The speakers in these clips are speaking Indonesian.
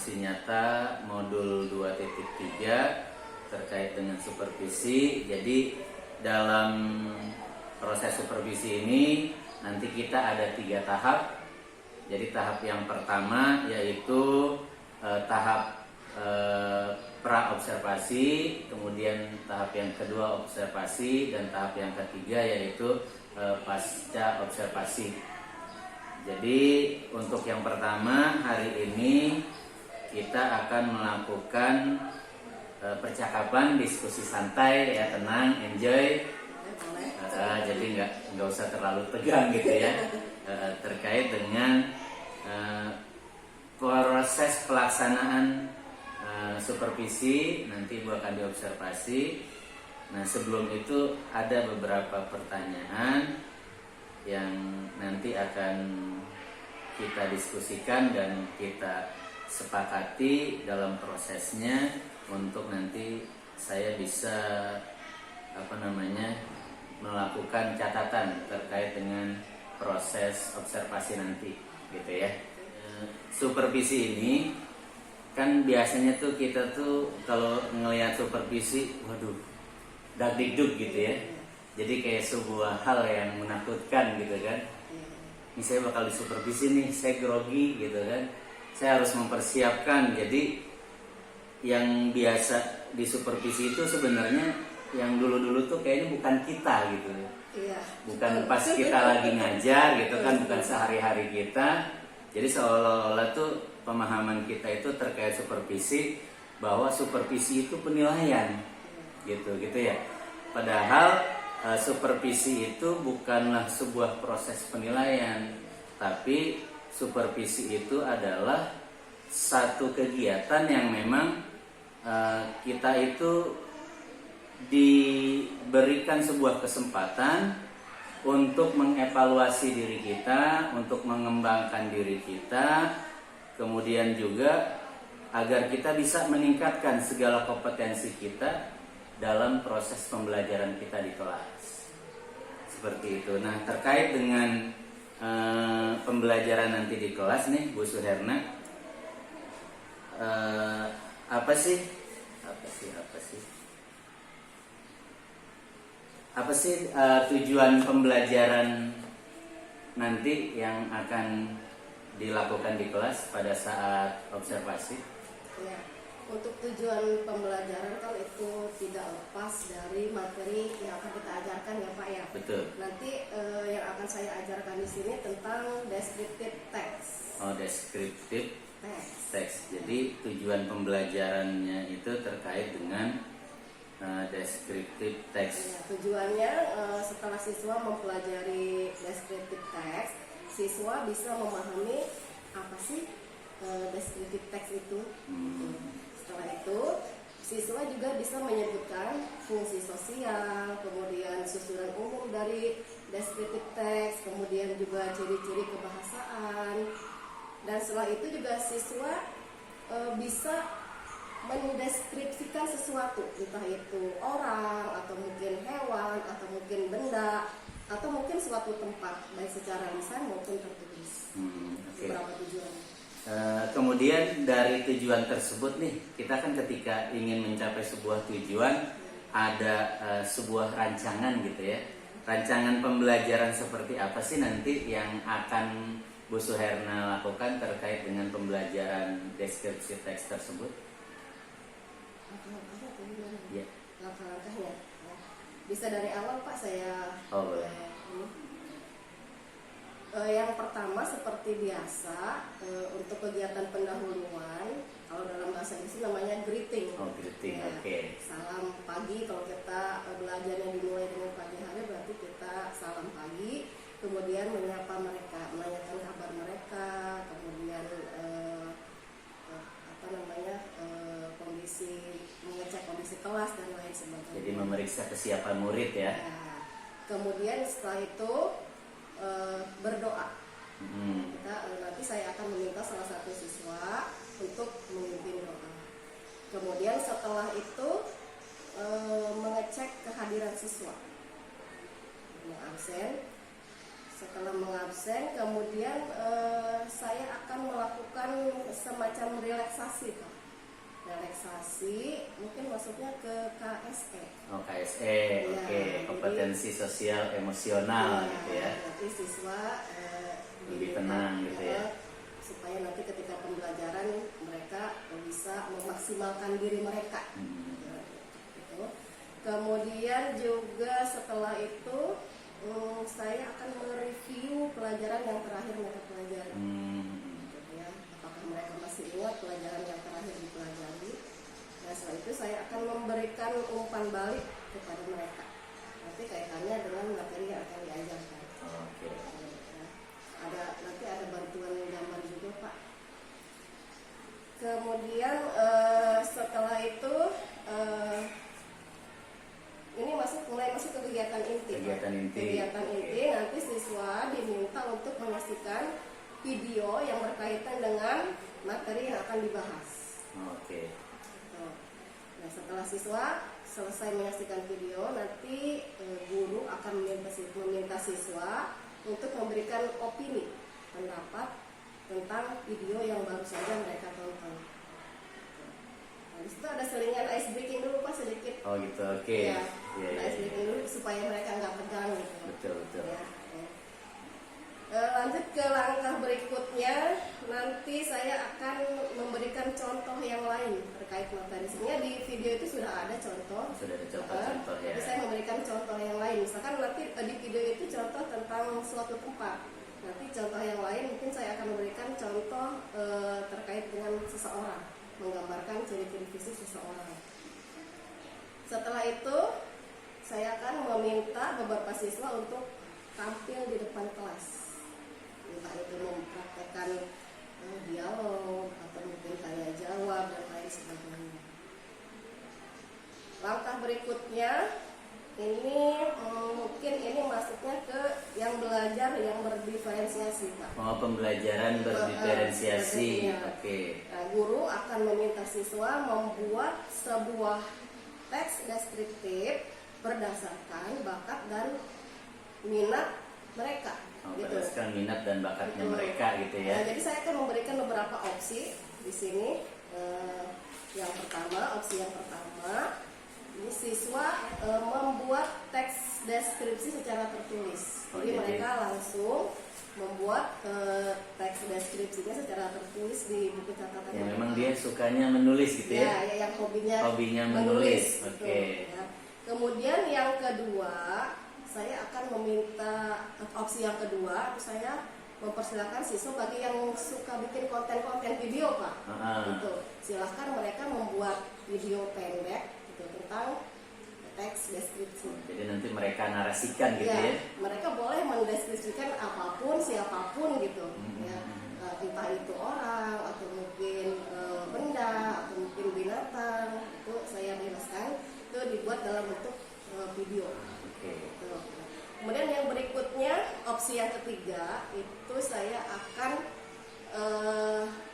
aksi nyata modul 2.3 terkait dengan supervisi. Jadi dalam proses supervisi ini nanti kita ada 3 tahap. Jadi tahap yang pertama yaitu tahap pra-observasi, kemudian tahap yang kedua observasi, dan tahap yang ketiga yaitu pasca observasi. Jadi untuk yang pertama hari ini kita akan melakukan percakapan, diskusi santai ya, tenang, enjoy. Jadi nggak usah terlalu tegang gitu ya, terkait dengan proses pelaksanaan supervisi. Nanti Ibu akan diobservasi. Nah, sebelum itu ada beberapa pertanyaan yang nanti akan kita diskusikan dan kita sepakati dalam prosesnya, untuk nanti saya bisa melakukan catatan terkait dengan proses observasi nanti gitu ya. Supervisi ini kan biasanya tuh kita tuh kalau ngelihat supervisi, waduh, dagdikduk gitu ya. Jadi kayak sebuah hal yang menakutkan gitu kan. Ini saya bakal disupervisi nih, saya grogi gitu kan. Saya harus mempersiapkan. Jadi yang biasa disupervisi itu sebenarnya yang dulu-dulu tuh kayaknya bukan kita gitu. Iya. Bukan pas kita lagi ngajar gitu kan, bukan sehari-hari kita. Jadi seolah-olah tuh pemahaman kita itu terkait supervisi, bahwa supervisi itu penilaian gitu ya. Padahal supervisi itu bukanlah sebuah proses penilaian, tapi supervisi itu adalah satu kegiatan yang memang kita itu diberikan sebuah kesempatan untuk mengevaluasi diri kita, untuk mengembangkan diri kita, kemudian juga agar kita bisa meningkatkan segala kompetensi kita dalam proses pembelajaran kita di kelas. Seperti itu. Nah, terkait dengan pembelajaran nanti di kelas nih, Bu Suherna, apa sih tujuan pembelajaran nanti yang akan dilakukan di kelas pada saat observasi? Ya, untuk tujuan pembelajaran kan itu tidak lepas dari materi yang akan kita ajarkan ya Pak ya. Betul. Nanti yang akan saya ajarkan di sini tentang descriptive text. Oh, descriptive text. Jadi tujuan pembelajarannya itu terkait dengan descriptive text. Ya, tujuannya setelah siswa mempelajari descriptive text, siswa bisa memahami apa sih descriptive text itu. Setelah itu, siswa juga bisa menyebutkan fungsi sosial, kemudian susunan umum dari descriptive text, kemudian juga ciri-ciri kebahasaan. Dan setelah itu juga siswa bisa mendeskripsikan sesuatu, entah itu orang, atau mungkin hewan, atau mungkin benda, atau mungkin suatu tempat, baik secara lisan maupun tertulis. Beberapa tujuan. Kemudian dari tujuan tersebut nih, kita kan ketika ingin mencapai sebuah tujuan, ada sebuah rancangan gitu ya. Rancangan pembelajaran seperti apa sih nanti yang akan Bu Suherna lakukan terkait dengan pembelajaran deskripsi teks tersebut? Ya. Langkah-langkahnya ya. Bisa dari awal Pak saya. Oh, boleh. Yang pertama seperti biasa, untuk kegiatan pendahuluan, kalau dalam bahasa Inggris namanya greeting. Oh, greeting. Ya, Oke. salam pagi. Kalau kita belajarnya dimulai dengan pagi hari, berarti kita salam pagi, kemudian menyapa mereka, menanyakan kabar mereka, kemudian mengecek kondisi kelas dan lain sebagainya. Jadi memeriksa kesiapan murid ya. Kemudian setelah itu berdoa. Nanti saya akan meminta salah satu siswa untuk memimpin doa. Kemudian setelah itu mengecek kehadiran siswa yang absen. Setelah mengabsen, kemudian saya akan melakukan semacam relaksasi, Pak. Relaksasi, mungkin masuknya ke KSE. Oh, KSE, Ya, oke, kompetensi sosial emosional gitu ya. Nanti siswa Lebih tenang gitu ya. supaya nanti ketika pembelajaran mereka bisa memaksimalkan diri mereka. Gitu. Kemudian juga setelah itu saya akan mereview pelajaran yang terakhir mereka pelajari. Gitu ya. Apakah mereka masih ingat pelajaran yang terakhir dipelajari? Nah, setelah itu saya akan memberikan umpan balik kepada mereka. Nanti kaitannya dengan materi yang akan diajarkan. Oke. Nanti ada bantuan gambar juga, Pak. Kemudian setelah itu ini mulai masuk ke kegiatan inti. Kegiatan inti nanti siswa diminta untuk menyaksikan video yang berkaitan dengan materi yang akan dibahas. Oke. Nah, setelah siswa selesai menyaksikan video, nanti guru akan meminta siswa untuk memberikan opini, pendapat tentang video yang baru saja mereka tonton. Nah, di situ ada selingan ice breaking dulu, Pak, sedikit. Oh gitu, oke. Ya, Iya, ice breaking dulu supaya mereka nggak tegang gitu. Betul. Ya. Lanjut ke langkah berikutnya, nanti saya akan memberikan contoh yang lain terkait materi. Sebenarnya di video itu sudah ada contoh. Sudah ada contoh-contoh ya. Tapi saya memberikan contoh yang lain. Misalkan nanti di video itu contoh tentang suatu tempat. Nanti contoh yang lain mungkin saya akan memberikan contoh terkait dengan seseorang, menggambarkan ciri-ciri fisik seseorang. Setelah itu saya akan meminta beberapa siswa untuk tampil di depan kelas. Entah itu mempraktekkan dialog atau mungkin tanya jawab dan lain sebagainya. Langkah berikutnya ini mungkin ini masuknya ke yang belajar yang berdiferensiasi, Pak. Oh, pembelajaran berdiferensiasi. Oke. Nah, guru akan meminta siswa membuat sebuah teks deskriptif berdasarkan bakat dan minat mereka. Berdasarkan minat dan bakatnya mereka gitu ya. Nah, jadi saya akan memberikan beberapa opsi di sini. Opsi yang pertama, ini siswa membuat teks deskripsi secara tertulis. Jadi mereka langsung membuat teks deskripsinya secara tertulis di buku catatan. Ya, memang dia sukanya menulis gitu ya. Ya, yang hobinya menulis. Gitu, Oke. ya. Kemudian yang kedua, saya akan meminta opsi yang kedua, saya mempersilahkan siswa bagi yang suka bikin konten-konten video, Pak. Gitu. Silahkan mereka membuat video pendek gitu, tentang teks deskripsi. Jadi nanti mereka narasikan gitu ya. Mereka boleh mendeskripsikan apapun, siapapun gitu. Ya. Entah itu orang atau mungkin benda atau mungkin binatang, itu saya bebaskan. Itu dibuat dalam bentuk video. Gitu. Kemudian yang berikutnya, opsi yang ketiga itu saya akan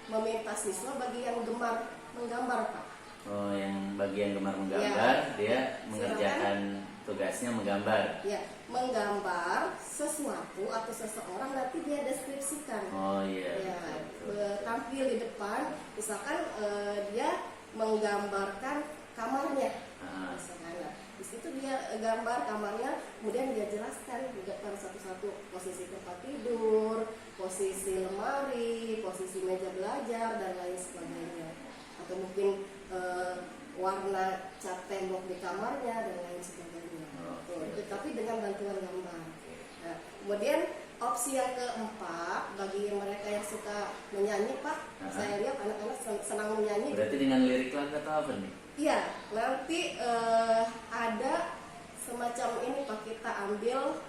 meminta siswa bagi yang gemar menggambar, Pak. Oh, yang bagian gemar menggambar, dia mengerjakan tugasnya menggambar. Ya, menggambar sesuatu atau seseorang nanti dia deskripsikan. Oh iya. Ya, tampil di depan, misalkan dia menggambarkan kamarnya. Misalkan, di situ dia gambar kamarnya, kemudian dia jelaskan di depan satu-satu posisi tempat tidur, posisi lemari, posisi meja belajar dan lain sebagainya. Atau mungkin warna cat tembok di kamarnya dan lain sebagainya. Tapi dengan bantuan gambar. Nah, kemudian opsi yang keempat bagi mereka yang suka menyanyi, Pak, saya lihat anak-anak senang menyanyi. Berarti dengan lirik lagu atau apa nih? Iya, nanti ada semacam ini, Pak, kita ambil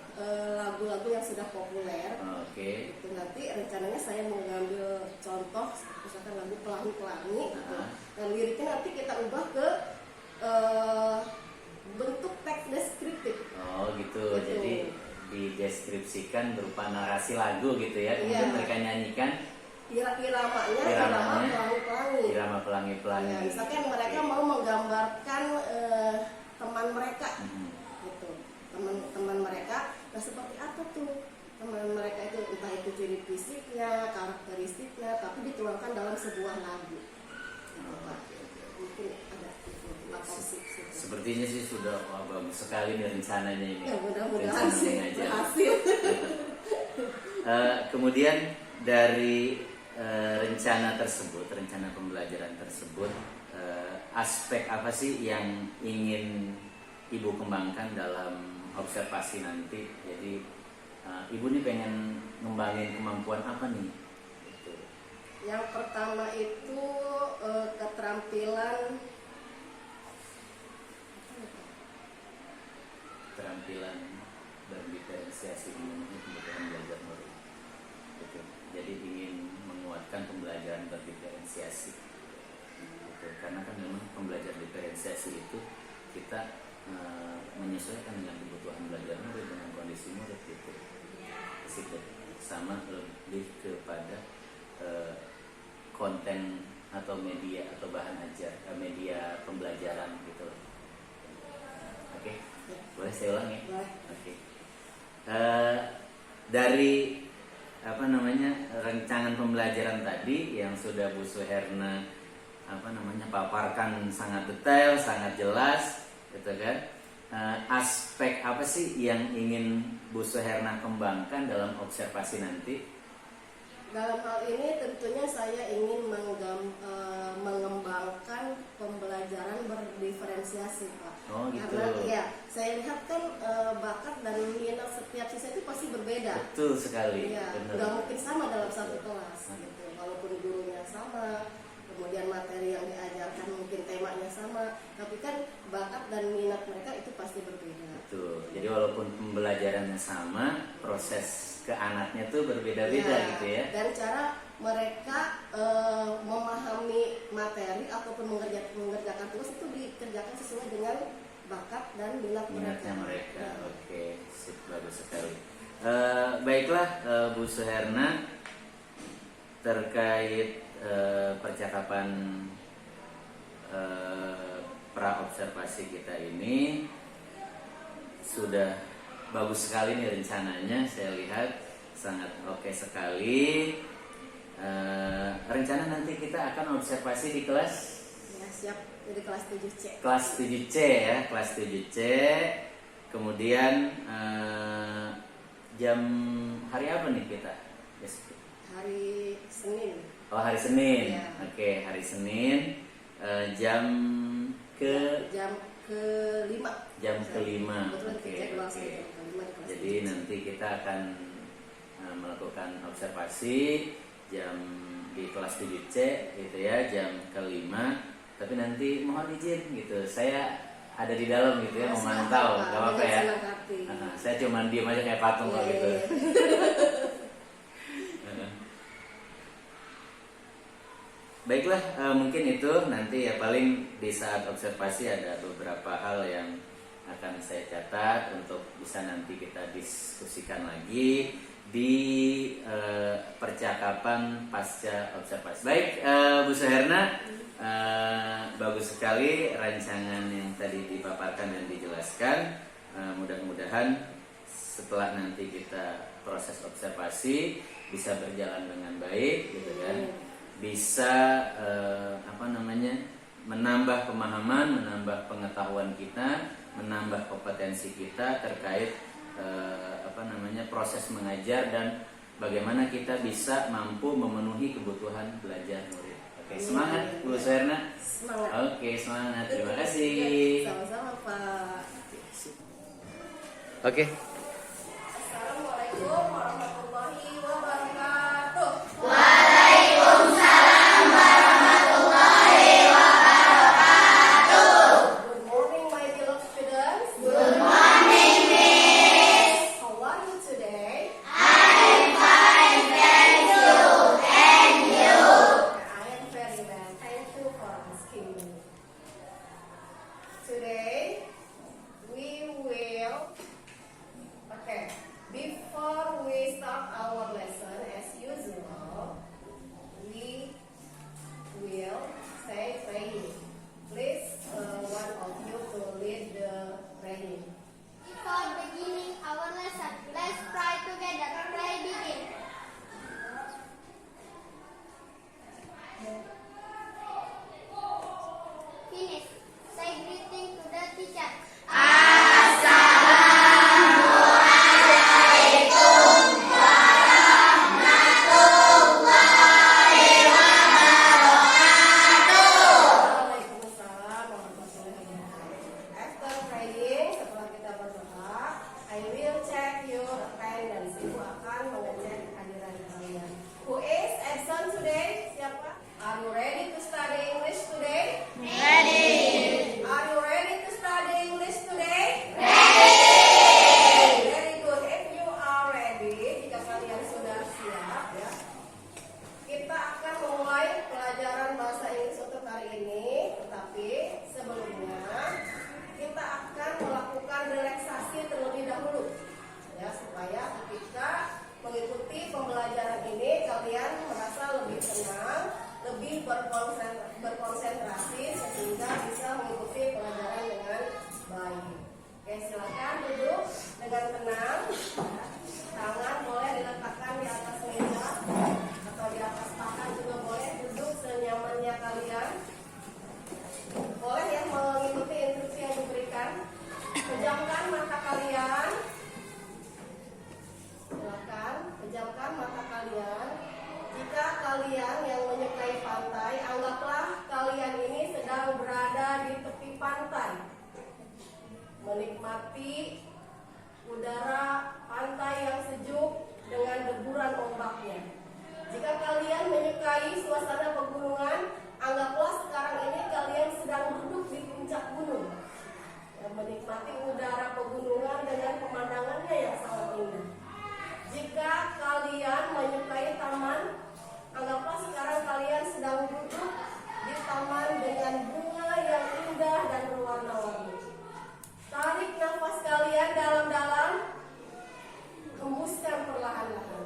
lagu-lagu yang sudah populer. Oke. Itu nanti rencananya saya mengambil contoh misalkan lagu Pelangi-Pelangi gitu. Dan liriknya nanti kita ubah ke bentuk teks deskriptif. Oh gitu. Jadi dideskripsikan berupa narasi lagu gitu ya. Kemudian mereka nyanyikan irama pelangi-pelangi. Ya, misalkan mereka mau menggambarkan teman mereka, gitu, teman-teman mereka. Nah, seperti apa tuh mereka itu entah itu ciri fisiknya, karakteristiknya, tapi dituangkan dalam sebuah lagu. Gitu, Pak. Mungkin ada Sepertinya sih sudah bagus sekali nih rencananya ini. Ya, mudah-mudahan Rencana sih mengajar. berhasil. Kemudian dari rencana tersebut, rencana pembelajaran tersebut, aspek apa sih yang ingin Ibu kembangkan dalam observasi nanti? Jadi Ibu nih pengen ngembangin kemampuan apa nih? Gitu. Yang pertama itu keterampilan berdiferensiasi memenuhi kebutuhan belajar murid. Gitu. Jadi ingin menguatkan pembelajaran berdiferensiasi. Gitu. Karena kan memang pembelajaran diferensiasi itu kita menyesuaikan dengan kebutuhan belajar murid dengan kondisi murid gitu. Sama lebih kepada konten atau media atau bahan ajar, media pembelajaran gitu. Oke, boleh saya ulang ya? Boleh. Oke. Dari rancangan pembelajaran tadi yang sudah Bu Suherna paparkan sangat detail, sangat jelas, gitu kan? Aspek apa sih yang ingin Bu Suherna kembangkan dalam observasi nanti? Dalam hal ini tentunya saya ingin mengembangkan pembelajaran berdiferensiasi, Pak. Oh, gitu. Karena ya saya lihat kan bakat dan minat setiap siswa itu pasti berbeda. Betul sekali. Iya, Benar. nggak mungkin sama dalam satu kelas gitu. Walaupun gurunya sama, kemudian materi yang diajarkan mungkin temanya sama, tapi kan bakat dan minat mereka itu pasti berbeda. Betul. Jadi walaupun pembelajarannya sama, proses ke anaknya tuh berbeda-beda Ya, gitu ya. dan cara mereka memahami materi ataupun mengerjakan tugas itu dikerjakan sesuai dengan bakat dan Minatnya mereka. Ya. Oke, sip, bagus sekali. Baiklah Bu Suherna, terkait percakapan pra observasi kita ini sudah bagus sekali nih rencananya, saya lihat sangat oke sekali. Rencana nanti kita akan observasi di kelas Ya, siap. Jadi kelas 7C. kelas 7C ya, kelas 7C. Kemudian jam hari apa nih kita? Hari Senin. Oh, hari Senin. Ya. Oke, hari Senin jam Jam ke-5. jam kelima. Kebetulan Oke, jadwal oke. saya jam ke-5 di kelas Jadi 7C. nanti kita akan melakukan observasi di kelas 7C gitu ya, jam kelima. Tapi nanti mohon izin gitu, saya ada di dalam gitu ya, memantau, gak apa-apa ya. Saya cuma diem aja kayak patung kalau gitu. Baiklah, mungkin itu nanti ya, paling di saat observasi ada beberapa hal yang akan saya catat untuk bisa nanti kita diskusikan lagi di percakapan pasca observasi. Baik, Bu Suherna, bagus sekali rancangan yang tadi dipaparkan dan dijelaskan. Mudah-mudahan setelah nanti kita proses observasi bisa berjalan dengan baik, gitu kan? Bisa menambah pemahaman, menambah pengetahuan kita, menambah kompetensi kita terkait proses mengajar dan bagaimana kita bisa mampu memenuhi kebutuhan belajar murid. Oke, semangat Bu Suherna. Semangat. Oke, semangat. Terima kasih. Sama-sama, Pak. Oke. Assalamualaikum warahmatullahi wabarakatuh. Good morning, my beloved students. Good morning, Miss. How are you today? I'm fine, thank you. And you? I am very well. Thank you for asking me. Today, we will. Okay. Before we check your attendance. Ibu akan mengecek kehadiran kalian. Who is absent today? Siapa? Are you ready to study English today? Ready. Are you ready to study English today? Very good. If you are ready, jika kalian sudah siap ya, kita akan memulai pelajaran bahasa Inggris untuk hari ini. Tetapi sebelumnya kita akan melakukan relaksasi terlebih dahulu ya, supaya ketika mengikuti pembelajaran ini kalian merasa lebih tenang, lebih berkonsentrasi sehingga bisa mengikuti pelajaran dengan baik. Oke, silakan duduk dengan tenang. Tangan boleh diletakkan di atas meja atau di atas papan juga boleh. Duduk senyamannya kalian. Boleh ya mengikuti instruksi yang diberikan. Pejamkan mata kalian. Silakan pejamkan mata kalian. Jika kalian yang menyukai pantai, anggaplah kalian ini sedang berada di tepi pantai, menikmati udara pantai yang sejuk dengan deburan ombaknya. Jika kalian menyukai suasana pegunungan, anggaplah sekarang ini kalian sedang duduk di puncak gunung dan menikmati udara pegunungan dengan pemandangannya yang sangat indah. Jika kalian menyukai taman, anggaplah sekarang kalian sedang duduk di taman dengan bunga yang indah dan berwarna-warni. Tarik nafas kalian dalam-dalam, hembuskan perlahan-lahan.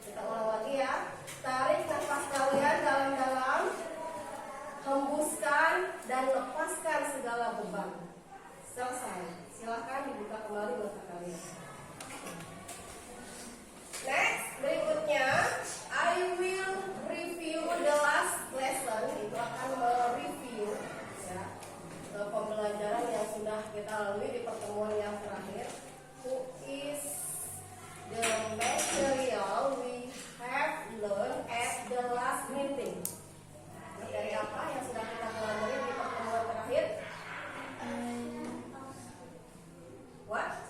Kita ulang lagi ya. Tarik nafas kalian dalam-dalam, hembuskan dan lepaskan segala beban. Selesai. Silahkan dibuka kembali mata kalian. Next, berikutnya I will review the last lesson. Itu akan mereview ya, pembelajaran yang sudah kita lalui di pertemuan yang terakhir. Who is the material we have learned at the last meeting? Materi apa yang sudah kita pelajari di pertemuan terakhir? What?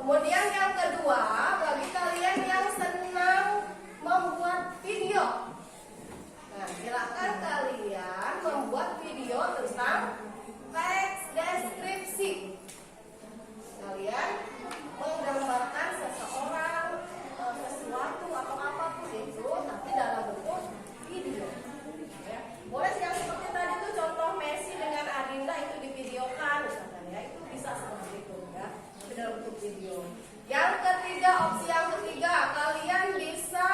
Kemudian yang kedua, bagi kalian yang senang membuat video. Nah, silakan kalian membuat video tentang teks deskripsi. Kalian menggambarkan seseorang, sesuatu atau apapun itu, tapi dalam bentuk video. Ya. Boleh yang seperti tadi tuh contoh Messi dengan Adinda itu divideokan, misalkan ya, itu bisa seperti itu ya, tapi dalam bentuk video. Yang ketiga, opsi yang ketiga, kalian bisa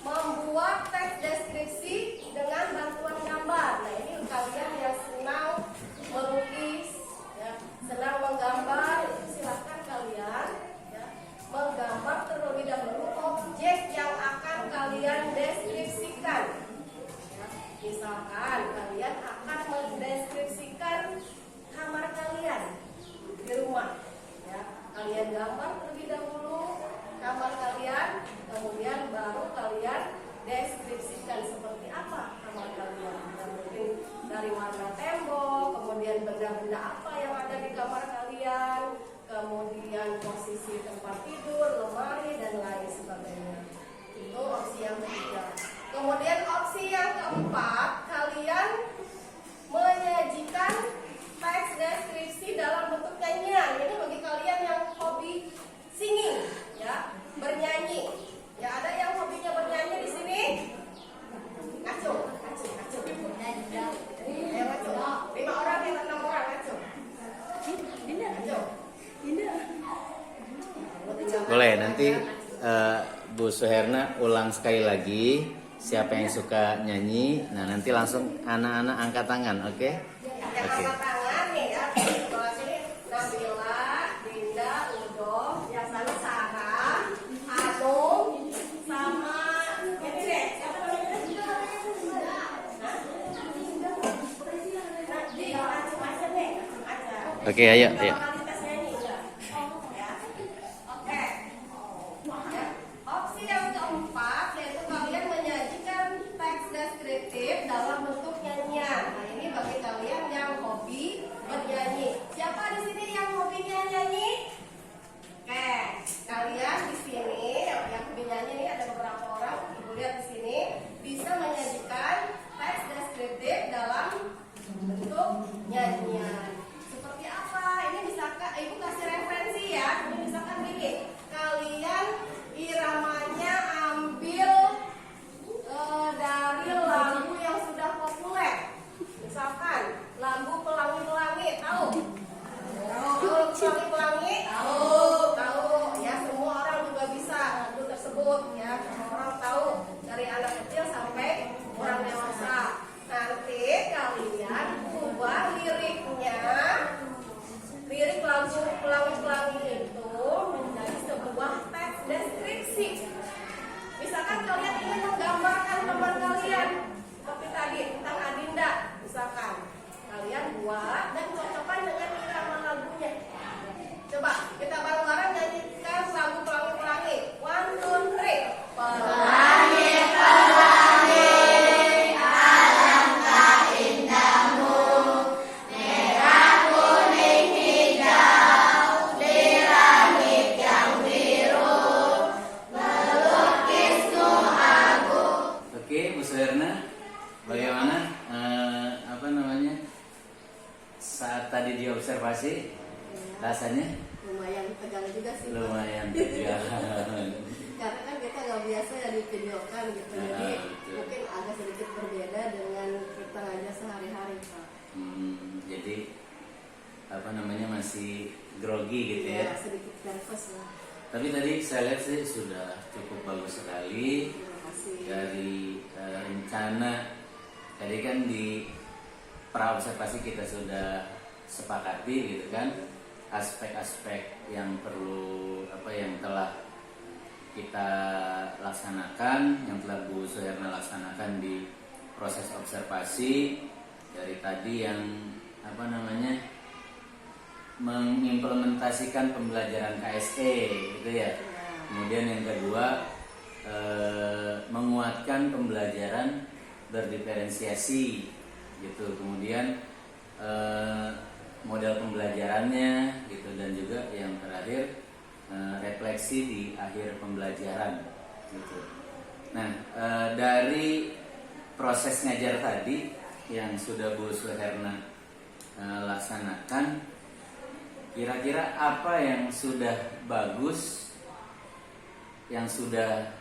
membuat teks deskripsi dengan bantuan gambar. Nah, ini kalian yang senang melukis, ya, senang menggambar, silahkan kalian ya, menggambar terlebih dahulu objek yang akan kalian deskripsikan. Ya, misalkan kalian akan mendeskripsikan kamar kalian di rumah. Ya, kalian gambar terlebih dahulu kamar kalian, kemudian baru kalian deskripsikan seperti apa kamar kalian. Dan mungkin dari warna tembok, kemudian benda-benda apa yang ada di kamar kalian, kemudian posisi tempat tidur, lemari, dan lain sebagainya. Itu opsi yang ketiga. Kemudian opsi yang keempat, kalian menyajikan teks deskripsi dalam bentuk nyanyian. Ini bagi kalian yang hobi singing, ya, bernyanyi. Ya, ada yang hobinya bernyanyi di sini? Acung. Ayo Acung. 5 orang yang 6 orang Acung. Acung. Boleh nanti Bu Suherna ulang sekali lagi siapa yang suka nyanyi. Nah, nanti langsung anak-anak angkat tangan, oke? Yang angkat tangan nih ya. Sebelah sini Nabila, Dinda, Udo, yang sana Sarah, Hanum, sama ini deh. Siapa namanya? Nanti Acung aja deh. Oke, ayo. Opsi yang keempat yaitu kalian menyajikan teks deskriptif dalam bentuk nyanyian. Nah, ini bagi kalian yang hobi bernyanyi. Siapa di sini yang hobinya nyanyi? Oke, kalian di sini yang hobi nyanyi ini ada beberapa orang. Ibu lihat di sini bisa menyajikan teks deskriptif dalam bentuk nyanyian. Seperti apa? Ini misalkan Ibu kasih referensi ya. Ini misalkan gini, kalian iramanya ambil dari lagu yang sudah populer. Misalkan lagu Pelangi-Pelangi, tahu? Pelangi-Pelangi? Tahu. Ya, semua orang juga bisa lagu tersebut ya. Semua orang tahu dari anak kecil sampai orang dewasa. Nanti kalian ubah liriknya. Lirik lagu Pelangi-Pelangi itu menjadi sebuah teks deskripsi. Misalkan kalian ingin menggambarkan teman kalian seperti tadi tentang Adinda, misalkan kalian buat dan cocokkan dengan irama lagunya. Coba kita bareng-bareng nyanyikan lagu Pelangi-Pelangi. 1, 2, 3. Pelangi, pelangi, alangkah indahmu, merah, kuning, hijau, di langit yang biru, melukismu aku. Oke, Bu Suherna, bagaimana saat tadi diobservasi rasanya? Lumayan tegang juga sih. Lumayan tegang. Karena kan kita nggak biasa ya divideokan gitu, jadi mungkin agak sedikit berbeda dengan kita ngajar sehari-hari, Pak. Jadi masih grogi gitu ya? Sedikit nervous lah. Tapi tadi saya lihat sih sudah cukup bagus sekali. Terima kasih. Dari rencana tadi kan di praobservasi kita sudah sepakati gitu kan, aspek-aspek yang perlu yang telah kita laksanakan, yang telah Bu Suherna laksanakan di proses observasi. Dari tadi yang mengimplementasikan pembelajaran KSE gitu ya. Kemudian yang kedua menguatkan pembelajaran berdiferensiasi gitu. Kemudian model pembelajarannya gitu, dan juga yang terakhir refleksi di akhir pembelajaran gitu. Nah, dari proses ngajar tadi yang sudah Bu Suherna laksanakan, kira-kira apa yang sudah bagus, yang sudah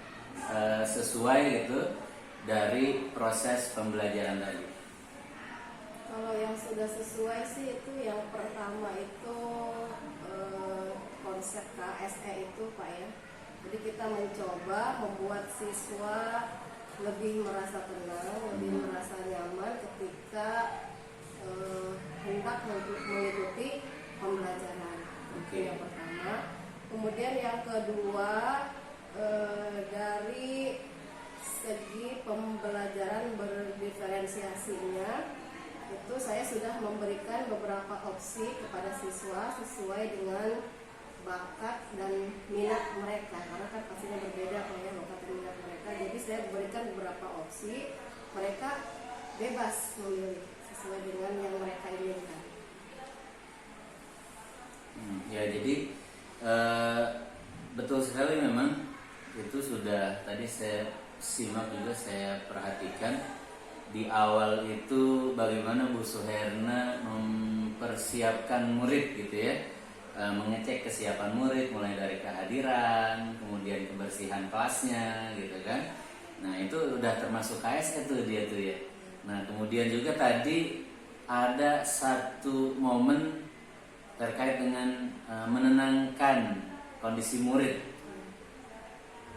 sesuai gitu dari proses pembelajaran tadi? Kalau yang sudah sesuai sih itu yang pertama itu konsep KSE itu Pak ya. Jadi kita mencoba membuat siswa lebih merasa tenang, lebih merasa nyaman ketika hendak mengikuti pembelajaran. Itu yang pertama. Kemudian yang kedua dari segi pembelajaran berdiferensiasinya itu saya sudah memberikan beberapa opsi kepada siswa sesuai dengan bakat dan minat mereka, karena kan pastinya berbeda kalau ya bakat dan minat mereka. Jadi saya berikan beberapa opsi, mereka bebas memilih sesuai dengan yang mereka inginkan. Ya, jadi betul sekali, memang itu sudah tadi saya simak juga, saya perhatikan di awal itu bagaimana Bu Suherna mempersiapkan murid gitu ya, mengecek kesiapan murid mulai dari kehadiran, kemudian kebersihan kelasnya gitu kan. Nah itu udah termasuk KSE tuh dia tuh ya. Nah kemudian juga tadi ada satu momen terkait dengan menenangkan kondisi murid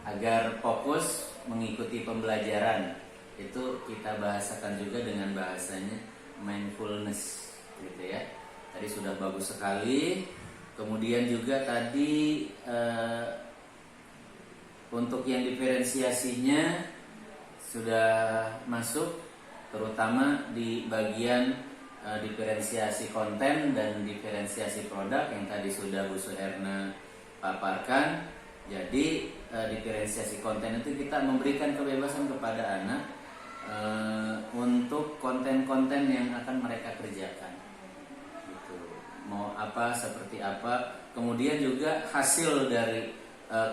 agar fokus mengikuti pembelajaran. Itu kita bahasakan juga dengan bahasanya mindfulness gitu ya. Tadi sudah bagus sekali. Kemudian juga tadi untuk yang diferensiasinya sudah masuk, terutama di bagian diferensiasi konten dan diferensiasi produk yang tadi sudah Bu Suherna paparkan. Jadi diferensiasi konten itu kita memberikan kebebasan kepada anak untuk konten-konten yang akan mereka kerjakan gitu. Mau apa, seperti apa. Kemudian juga hasil dari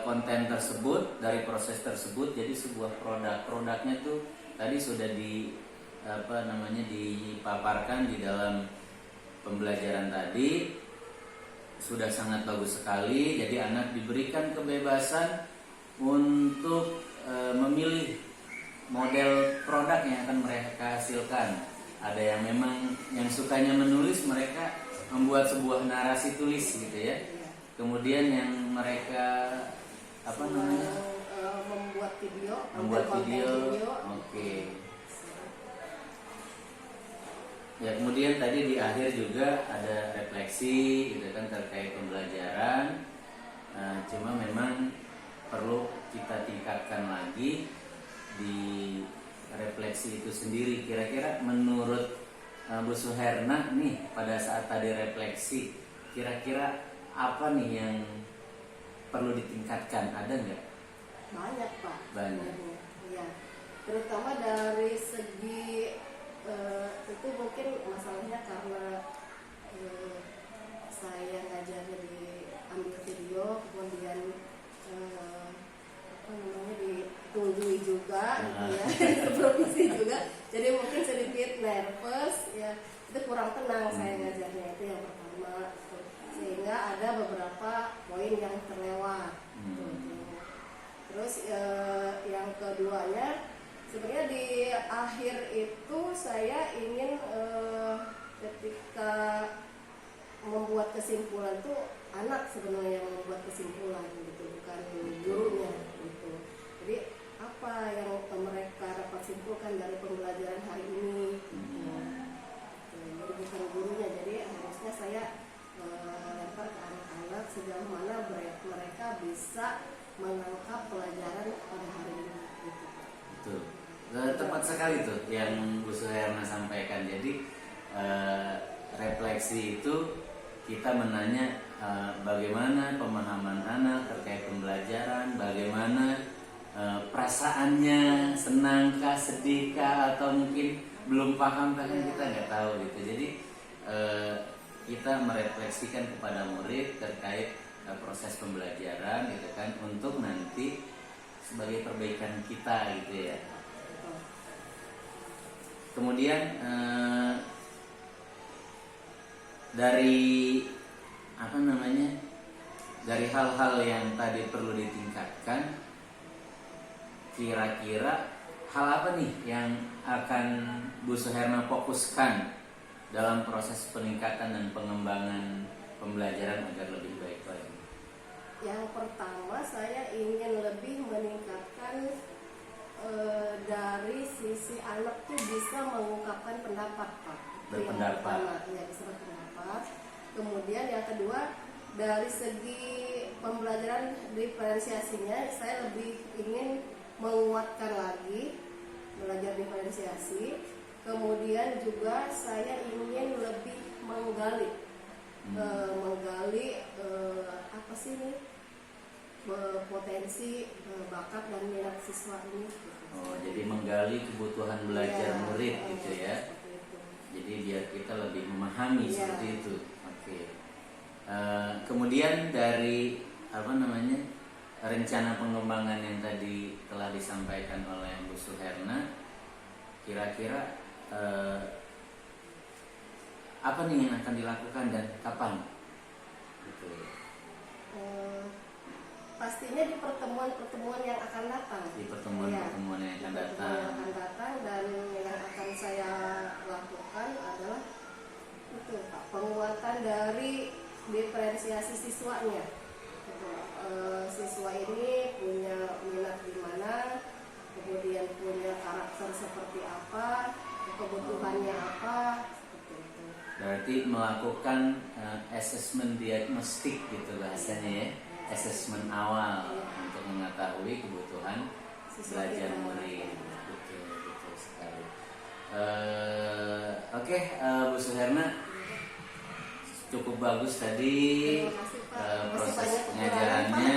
konten tersebut, dari proses tersebut jadi sebuah produknya tuh tadi sudah dipaparkan di dalam pembelajaran tadi, sudah sangat bagus sekali. Jadi anak diberikan kebebasan untuk memilih model produk yang akan mereka hasilkan. Ada yang memang yang sukanya menulis, mereka membuat sebuah narasi tulis gitu ya. Kemudian yang mereka membuat video, Oke. Ya, kemudian tadi di akhir juga ada refleksi gitu kan terkait pembelajaran. Cuma memang perlu kita tingkatkan lagi di refleksi itu sendiri. Kira-kira menurut Bu Suherna nih pada saat tadi refleksi, kira-kira apa nih yang perlu ditingkatkan? Ada nggak? Banyak Pak. Banyak. Ya, terutama dari segi itu mungkin masalahnya karena saya ngajarnya diambil video, kemudian ditunjui juga gitu ya, supervisi juga, jadi mungkin sedikit nervous ya, itu kurang tenang saya ngajarnya, itu yang pertama, sehingga ada beberapa poin yang terlewat. Terus yang keduanya, sebenarnya di akhir itu saya ingin ketika membuat kesimpulan tuh anak sebenarnya yang membuat kesimpulan gitu, bukan gurunya gitu. Jadi apa yang mereka dapat simpulkan dari pembelajaran hari ini gitu. Jadi bukan gurunya, jadi harusnya saya lempar ke anak-anak sejauh mana mereka bisa menangkap pelajaran pada hari ini gitu. Betul. Tepat sekali tuh yang Bu Suherna sampaikan. Jadi refleksi itu kita menanya bagaimana pemahaman anak terkait pembelajaran, bagaimana perasaannya, senangkah, sedihkah, atau mungkin belum paham, kan kita nggak tahu gitu. Jadi kita merefleksikan kepada murid terkait proses pembelajaran gitu kan, untuk nanti sebagai perbaikan kita gitu ya. Kemudian dari dari hal-hal yang tadi perlu ditingkatkan, kira-kira hal apa nih yang akan Bu Suherna fokuskan dalam proses peningkatan dan pengembangan pembelajaran agar lebih baik lagi? Yang pertama, saya ingin lebih meningkatkan dari sisi anak tuh bisa mengungkapkan pendapat, Pak. Berpendapat. Ya, bisa berpendapat. Kemudian yang kedua, dari segi pembelajaran diferensiasinya, saya lebih ingin menguatkan lagi belajar diferensiasi. Kemudian juga saya ingin lebih menggali apa sih ini, potensi, bakat dan minat siswa ini. Oh, jadi menggali kebutuhan belajar Ya, murid gitu ya. seperti itu. Jadi biar kita lebih memahami Ya. seperti itu. Oke. Kemudian dari rencana pengembangan yang tadi telah disampaikan oleh Bu Suherna, kira-kira apa nih yang akan dilakukan dan kapan? Gitu. Pastinya di pertemuan-pertemuan yang akan datang. Di pertemuan-pertemuan yang akan datang. Yang akan datang, dan yang akan saya lakukan adalah itu, Pak, penguatan dari diferensiasi siswanya. Gitu. Siswa ini punya minat di mana, kemudian punya karakter seperti apa, kebutuhannya apa, seperti itu. Berarti melakukan assessment diagnostik gitu bahasanya ya. Assessment awal untuk mengetahui kebutuhan Siswa belajar kita. murid. Betul sekali. Oke, Bu Suherna, cukup bagus tadi Terima kasih, Pak. Masih proses banyak pengajarannya.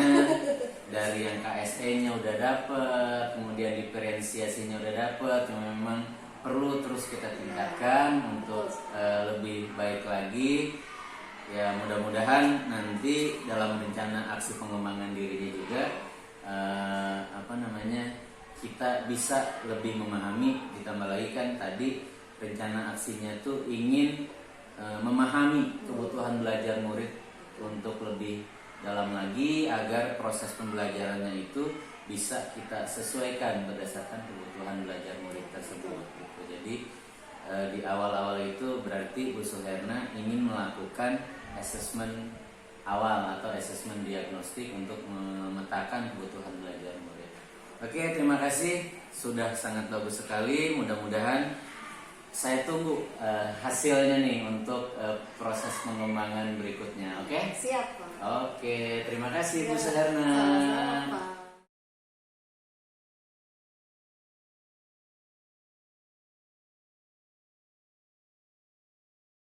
Dari yang KSE-nya udah dapet, kemudian diferensiasinya udah dapet, yang memang perlu terus kita tingkatkan untuk lebih baik lagi. Ya, mudah-mudahan nanti dalam rencana aksi pengembangan dirinya juga kita bisa lebih memahami. Ditambah lagi kan tadi rencana aksinya tuh ingin memahami kebutuhan belajar murid untuk lebih dalam lagi, agar proses pembelajarannya itu bisa kita sesuaikan berdasarkan kebutuhan belajar murid tersebut gitu. Jadi di awal-awal itu berarti Bu Suherna ingin melakukan asesmen awal atau asesmen diagnostik untuk memetakan kebutuhan belajar murid. Oke, terima kasih, sudah sangat bagus sekali. Mudah-mudahan saya tunggu hasilnya nih untuk proses pengembangan berikutnya. Oke? Siap, Pak. Oke, terima kasih Bu Ya, Suherna. sama-sama, Pak.